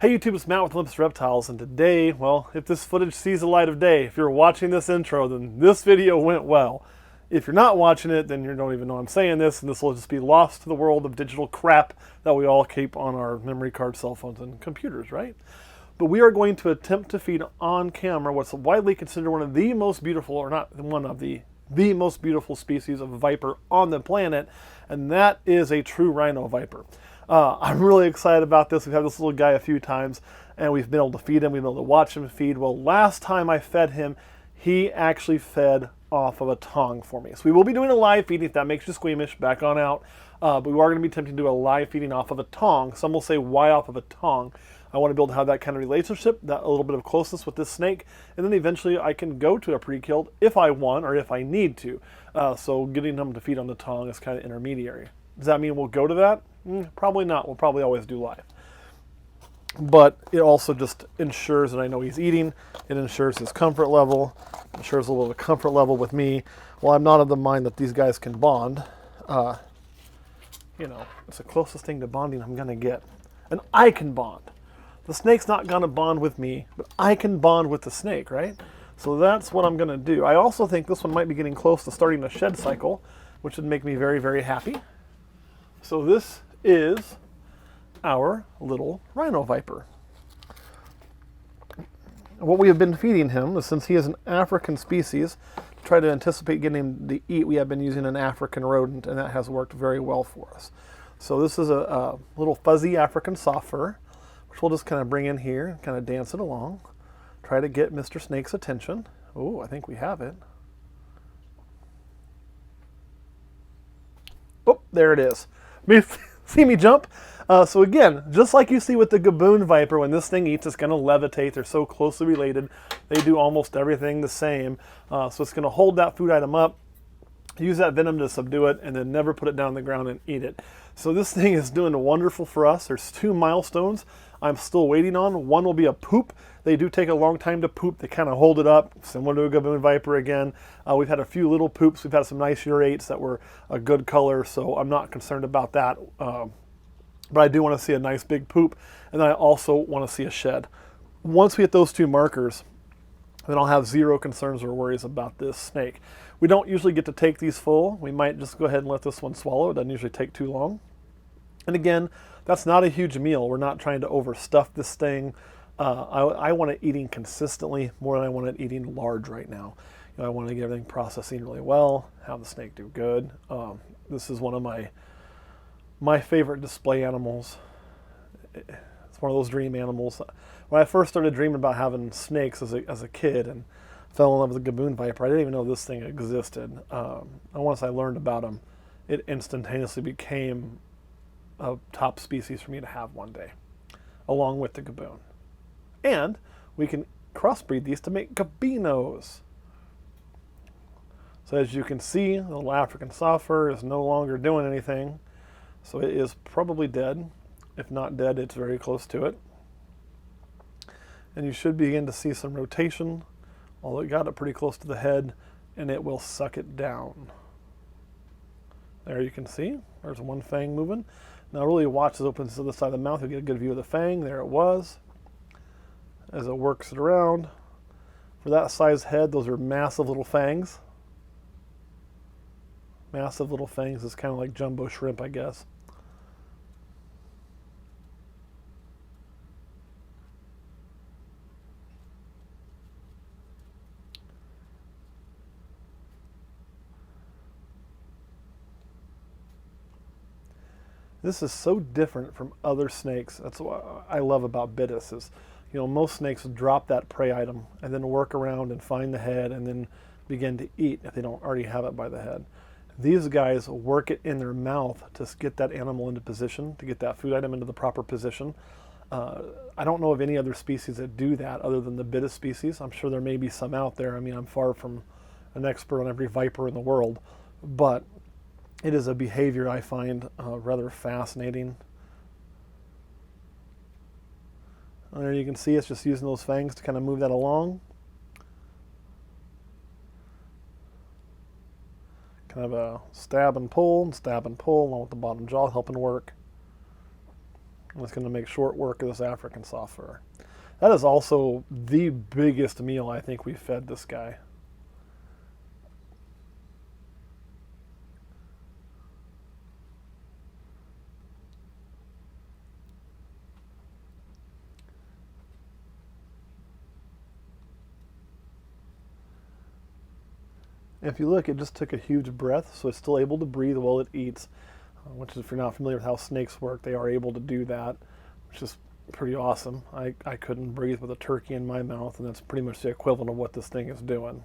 Hey YouTube, it's Matt with Olympus Reptiles, and today, well, if this footage sees the light of day, if you're watching this intro, then this video went well. If you're not watching it, then you don't even know I'm saying this, and this will just be lost to the world of digital crap that we all keep on our memory cards, cell phones, and computers, right? But we are going to attempt to feed on camera what's widely considered one of the most beautiful, or not one of the most beautiful species of viper on the planet, and that is a true rhino viper. I'm really excited about this. We've had this little guy a few times, and we've been able to feed him. We've been able to watch him feed. Well, last time I fed him, he actually fed off of a tong for me. So we will be doing a live feeding, if that makes you squeamish, back on out. But we are going to be attempting to do a live feeding off of a tong. Some will say, why off of a tong? I want to be able to have that kind of relationship, that a little bit of closeness with this snake, and then eventually I can go to a pre-killed if I want or if I need to. So getting him to feed on the tong is kind of intermediary. Does that mean we'll go to that? Probably not. We'll probably always do live. But it also just ensures that I know he's eating. It ensures his comfort level. Ensures a little comfort level with me. Well, I'm not of the mind that these guys can bond. You know, it's the closest thing to bonding I'm going to get. And I can bond. The snake's not going to bond with me, but I can bond with the snake, right? So that's what I'm going to do. I also think this one might be getting close to starting a shed cycle, which would make me very, very happy. So this is our little rhino viper. What we have been feeding him is, since he is an African species, to try to anticipate getting him to eat, we have been using an African rodent, and that has worked very well for us. So this is a little fuzzy African soft fur, which we'll just kind of bring in here and kind of dance it along. Try to get Mr. Snake's attention. Oh, I think we have it. Oh, there it is. See me jump? So again, just like you see with the gaboon viper, when this thing eats, it's going to levitate. They're so closely related. They do almost everything the same. So it's going to hold that food item up, use that venom to subdue it, and then never put it down on the ground and eat it. So this thing is doing wonderful for us. There's 2 milestones I'm still waiting on. One will be a poop. They do take a long time to poop. They kind of hold it up, similar to a gaboon viper again. We've had a few little poops. We've had some nice urates that were a good color, so I'm not concerned about that. But I do want to see a nice big poop, and then I also want to see a shed. Once we hit those 2 markers, then I'll have 0 concerns or worries about this snake. We don't usually get to take these full. We might just go ahead and let this one swallow. It doesn't usually take too long. And again, that's not a huge meal. We're not trying to overstuff this thing. I want it eating consistently more than I want it eating large right now. You know, I want to get everything processing really well, have the snake do good. This is one of my favorite display animals. It's one of those dream animals. When I first started dreaming about having snakes as a kid and fell in love with the gaboon viper, I didn't even know this thing existed. And once I learned about them, it instantaneously became a top species for me to have one day, along with the gaboon. And we can crossbreed these to make gabinos. So as you can see, the little African soft fur is no longer doing anything. So it is probably dead. If not dead, it's very close to it. And you should begin to see some rotation, although it got it pretty close to the head, and it will suck it down. There you can see, there's one fang moving. Now really watch as it opens to the side of the mouth. You'll get a good view of the fang. There it was. As it works it around. For that size head, those are massive little fangs. Massive little fangs is kind of like jumbo shrimp, I guess. This is so different from other snakes. That's what I love about Bitis is, you know, most snakes drop that prey item and then work around and find the head and then begin to eat if they don't already have it by the head. These guys work it in their mouth to get that animal into position, to get that food item into the proper position. I don't know of any other species that do that other than the Bitis species. I'm sure there may be some out there. I mean, I'm far from an expert on every viper in the world, but it is a behavior I find rather fascinating. And there you can see it's just using those fangs to kind of move that along. Kind of a stab and pull along with the bottom jaw helping work. And it's going to make short work of this African soft fur. That is also the biggest meal I think we fed this guy. If you look, it just took a huge breath, so it's still able to breathe while it eats, which is, if you're not familiar with how snakes work, they are able to do that, which is pretty awesome. I couldn't breathe with a turkey in my mouth, and that's pretty much the equivalent of what this thing is doing.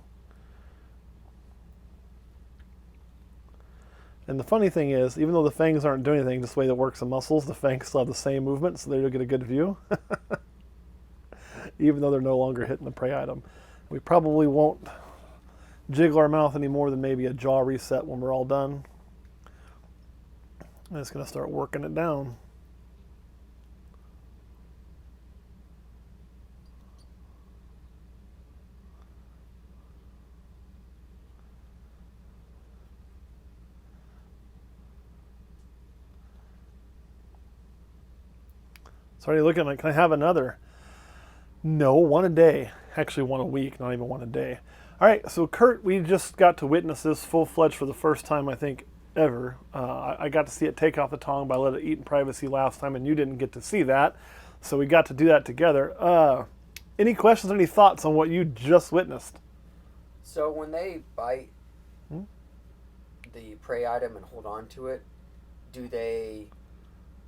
And the funny thing is, even though the fangs aren't doing anything, just the way that works the muscles, the fangs still have the same movement, so they'll get a good view, even though they're no longer hitting the prey item. We probably won't jiggle our mouth any more than maybe a jaw reset when we're all done. I'm just going to start working it down. It's already looking like, can I have another? No, one a day. Actually, one a week, not even one a day. All right, so Kurt, we just got to witness this full-fledged for the first time, I think, ever. I got to see it take off the tongue, but I let it eat in privacy last time, and you didn't get to see that. So we got to do that together. Any questions or any thoughts on what you just witnessed? So when they bite the prey item and hold on to it, do they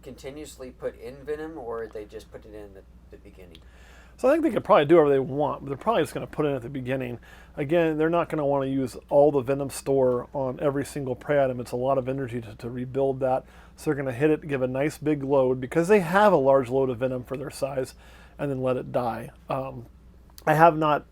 continuously put in venom, or they just put it in the beginning? So I think they could probably do whatever they want, but they're probably just going to put it in at the beginning. Again, they're not going to want to use all the venom store on every single prey item. It's a lot of energy to rebuild that. So they're going to hit it, give a nice big load, because they have a large load of venom for their size, and then let it die. I have not,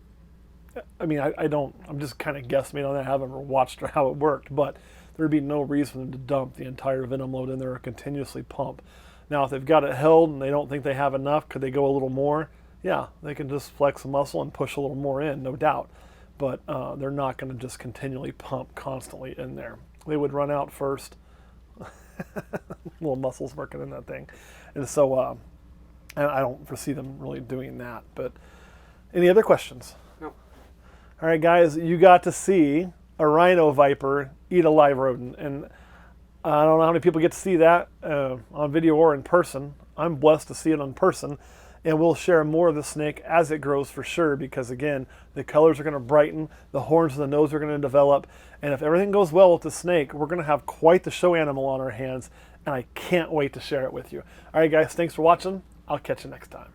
I mean, I don't, I'm just kind of guesstimating on that. I haven't watched how it worked, but there'd be no reason for them to dump the entire venom load in there or continuously pump. Now, if they've got it held and they don't think they have enough, could they go a little more? Yeah, they can just flex a muscle and push a little more in, no doubt. But they're not going to just continually pump constantly in there. They would run out first. Little muscles working in that thing. And so and I don't foresee them really doing that. But any other questions? No. All right, guys, you got to see a rhino viper eat a live rodent. And I don't know how many people get to see that on video or in person. I'm blessed to see it in person. And we'll share more of the snake as it grows for sure, because again, the colors are going to brighten, the horns and the nose are going to develop, and if everything goes well with the snake, we're going to have quite the show animal on our hands, and I can't wait to share it with you. All right, guys, thanks for watching. I'll catch you next time.